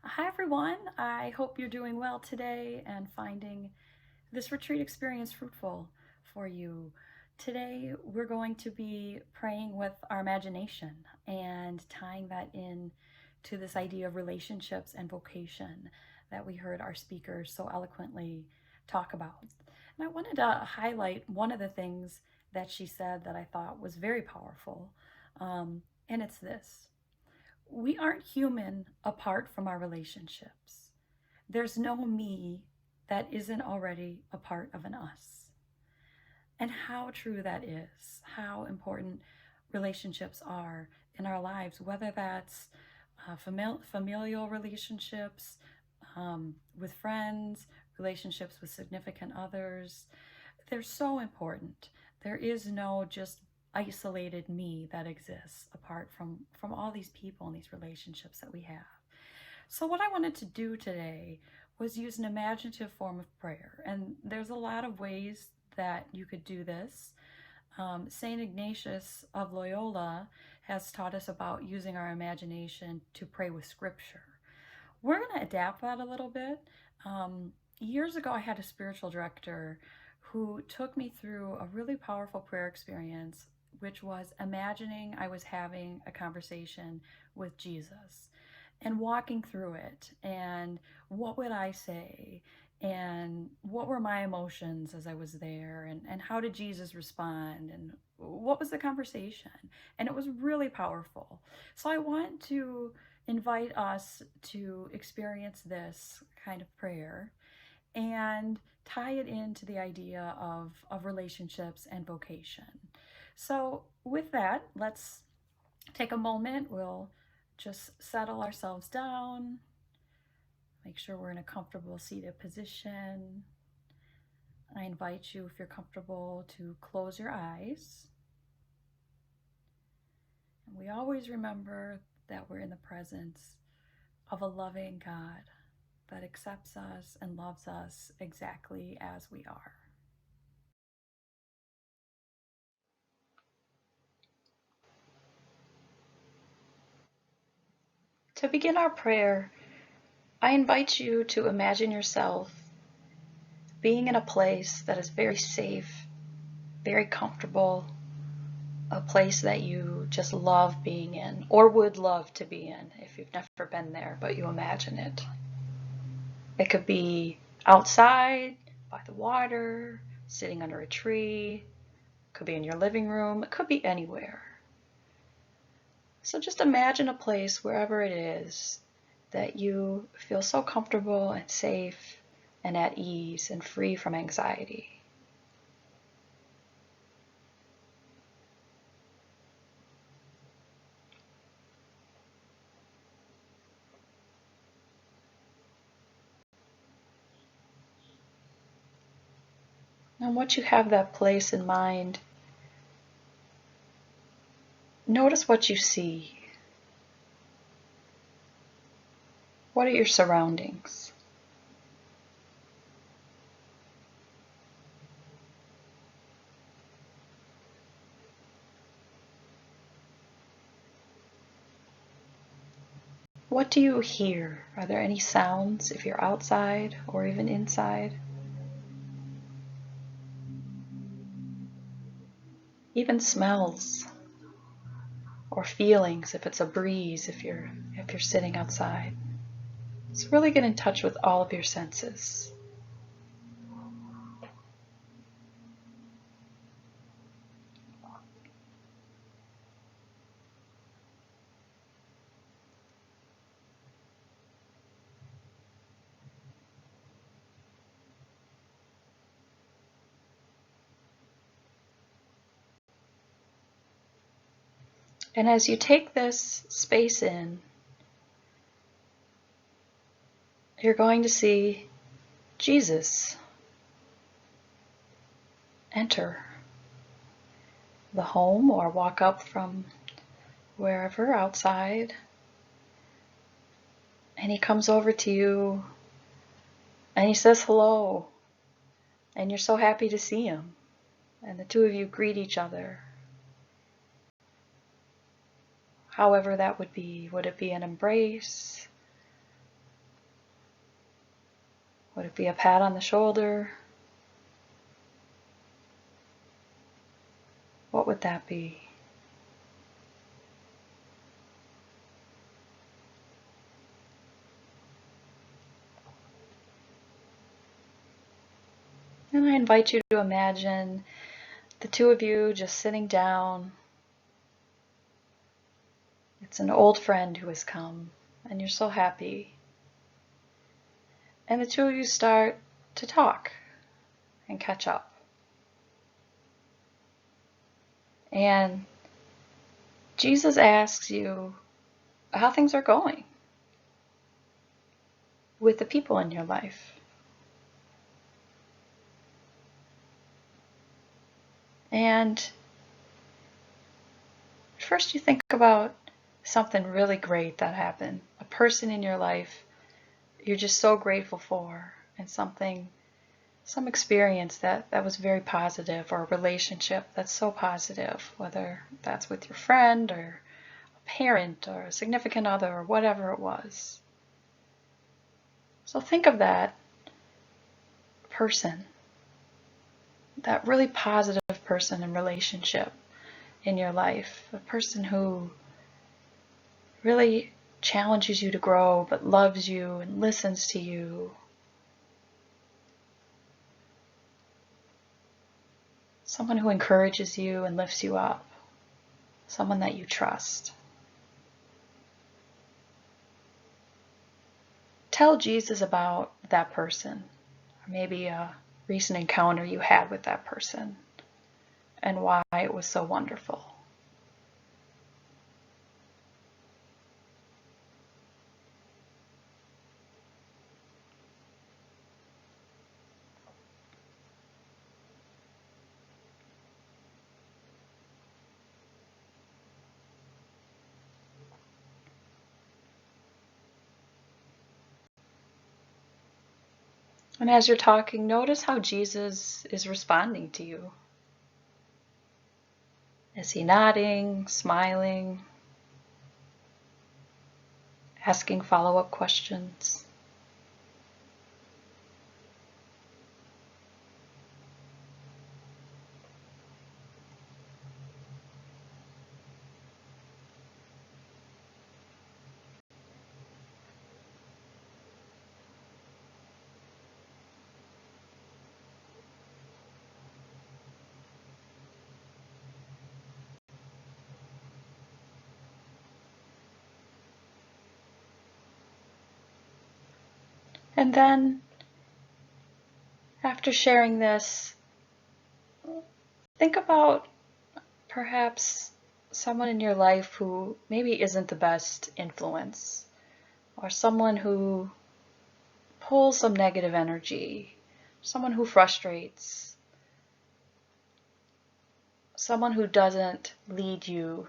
Hi everyone, I hope you're doing well today and finding this retreat experience fruitful for you. Today we're going to be praying with our imagination and tying that in to this idea of relationships and vocation that we heard our speakers so eloquently talk about. And I wanted to highlight one of the things that she said that I thought was very powerful, and it's this: we aren't human apart from our relationships. There's no me that isn't already a part of an us. And how true that is, how important relationships are in our lives, whether that's familial relationships, with friends, relationships with significant others. They're so important. There is no just isolated me that exists apart from all these people and these relationships that we have. So what I wanted to do today was use an imaginative form of prayer. And there's a lot of ways that you could do this. St. Ignatius of Loyola has taught us about using our imagination to pray with scripture. We're going to adapt that a little bit. Years ago, I had a spiritual director who took me through a really powerful prayer experience, which was imagining I was having a conversation with Jesus and walking through it. And what would I say? And what were my emotions as I was there? And how did Jesus respond? And what was the conversation? And it was really powerful. So I want to invite us to experience this kind of prayer and tie it into the idea of relationships and vocation. So, with that, let's take a moment. We'll just settle ourselves down, make sure we're in a comfortable seated position. I invite you, if you're comfortable, to close your eyes. And we always remember that we're in the presence of a loving God that accepts us and loves us exactly as we are. To begin our prayer, I invite you to imagine yourself being in a place that is very safe, very comfortable, a place that you just love being in or would love to be in if you've never been there, but you imagine it. It could be outside, by the water, sitting under a tree, it could be in your living room, it could be anywhere. So just imagine a place, wherever it is, that you feel so comfortable and safe and at ease and free from anxiety. And once you have that place in mind, notice what you see. What are your surroundings? What do you hear? Are there any sounds if you're outside or even inside? Even smells or feelings if it's a breeze if you're sitting outside. So really get in touch with all of your senses. And as you take this space in, you're going to see Jesus enter the home or walk up from wherever outside. And he comes over to you and he says hello. And you're so happy to see him. And the two of you greet each other. However that would be. Would it be an embrace? Would it be a pat on the shoulder? What would that be? And I invite you to imagine the two of you just sitting down. It's an old friend who has come, and you're so happy. And the two of you start to talk and catch up. And Jesus asks you how things are going with the people in your life. And first you think about something really great that happened, a person in your life you're just so grateful for, and some experience that was very positive, or a relationship that's so positive, whether that's with your friend or a parent or a significant other or whatever it was. So think of that person, that really positive person and relationship in your life, a person who really challenges you to grow but loves you and listens to you. Someone who encourages you and lifts you up. Someone that you trust. Tell Jesus about that person, or maybe a recent encounter you had with that person, and why it was so wonderful. And as you're talking, notice how Jesus is responding to you. Is he nodding, smiling, asking follow-up questions? And then, after sharing this, think about perhaps someone in your life who maybe isn't the best influence, or someone who pulls some negative energy, someone who frustrates, someone who doesn't lead you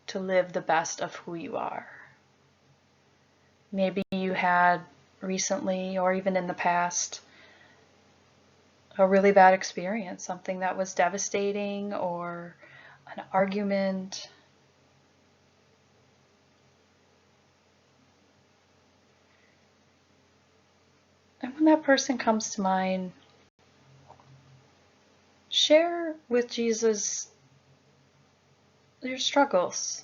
to live the best of who you are. Maybe you had recently, or even in the past, a really bad experience, something that was devastating, or an argument. And when that person comes to mind, share with Jesus your struggles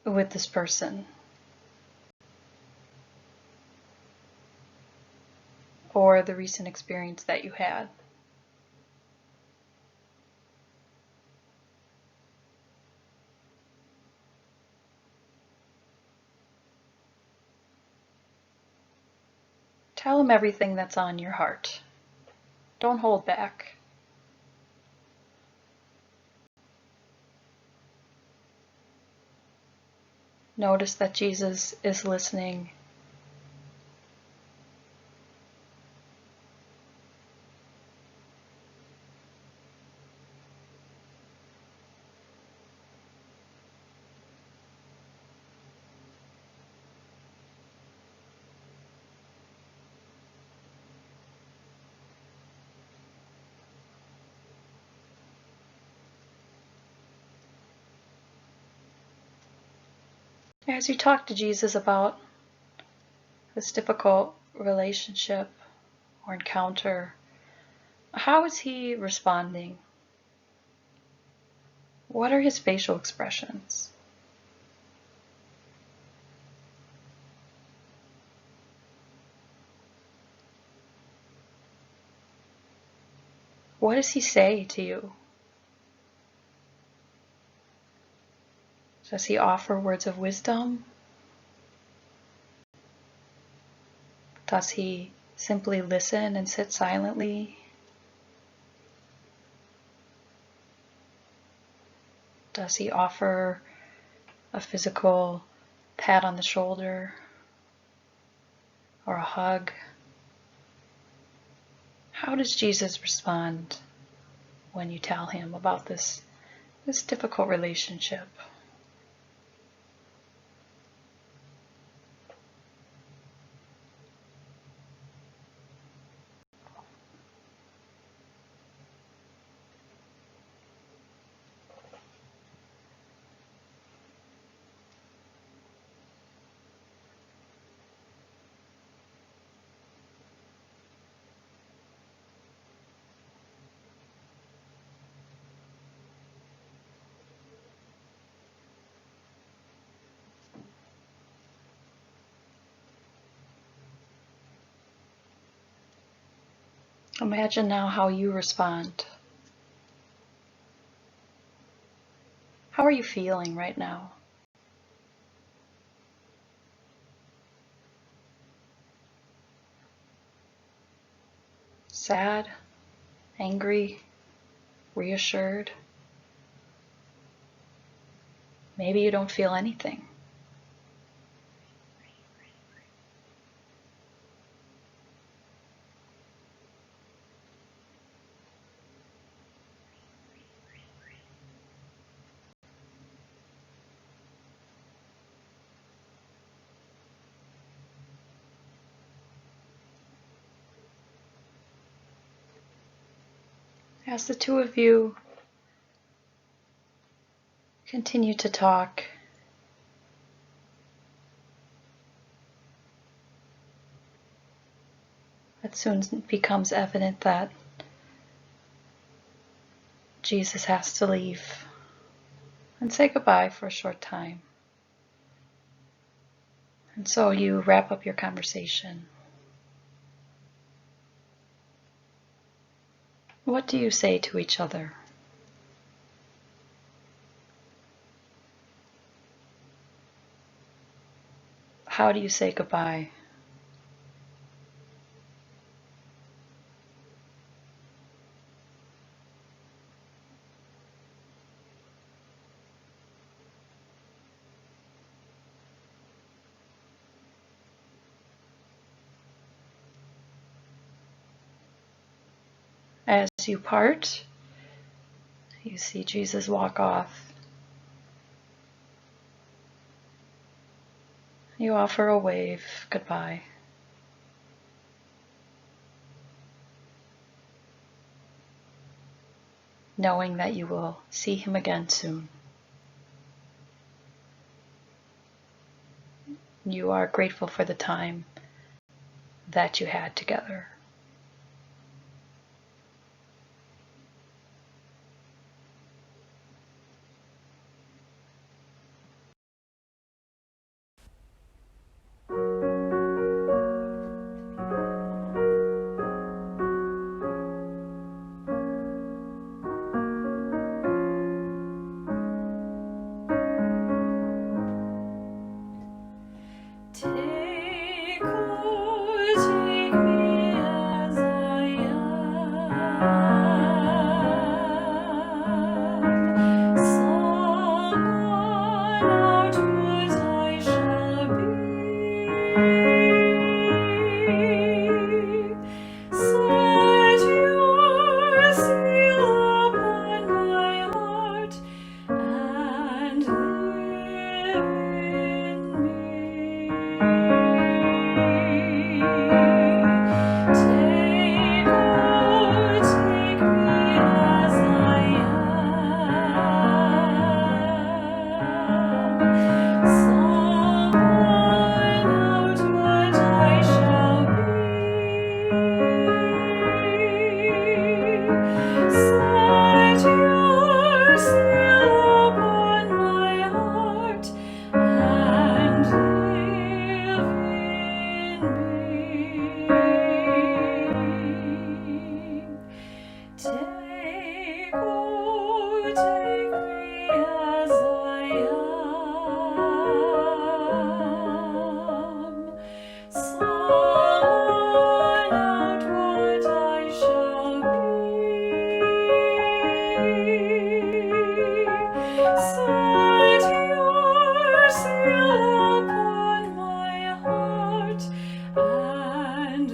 with this person, or the recent experience that you had. Tell him everything that's on your heart. Don't hold back. Notice that Jesus is listening. As you talk to Jesus about this difficult relationship or encounter, how is he responding? What are his facial expressions? What does he say to you? Does he offer words of wisdom? Does he simply listen and sit silently? Does he offer a physical pat on the shoulder or a hug? How does Jesus respond when you tell him about this difficult relationship? Imagine now how you respond. How are you feeling right now? Sad? Angry? Reassured? Maybe you don't feel anything. As the two of you continue to talk, it soon becomes evident that Jesus has to leave and say goodbye for a short time. And so you wrap up your conversation. What do you say to each other? How do you say goodbye? As you part, you see Jesus walk off. You offer a wave goodbye, knowing that you will see him again soon. You are grateful for the time that you had together. Take, oh, take me Set your seal upon my heart and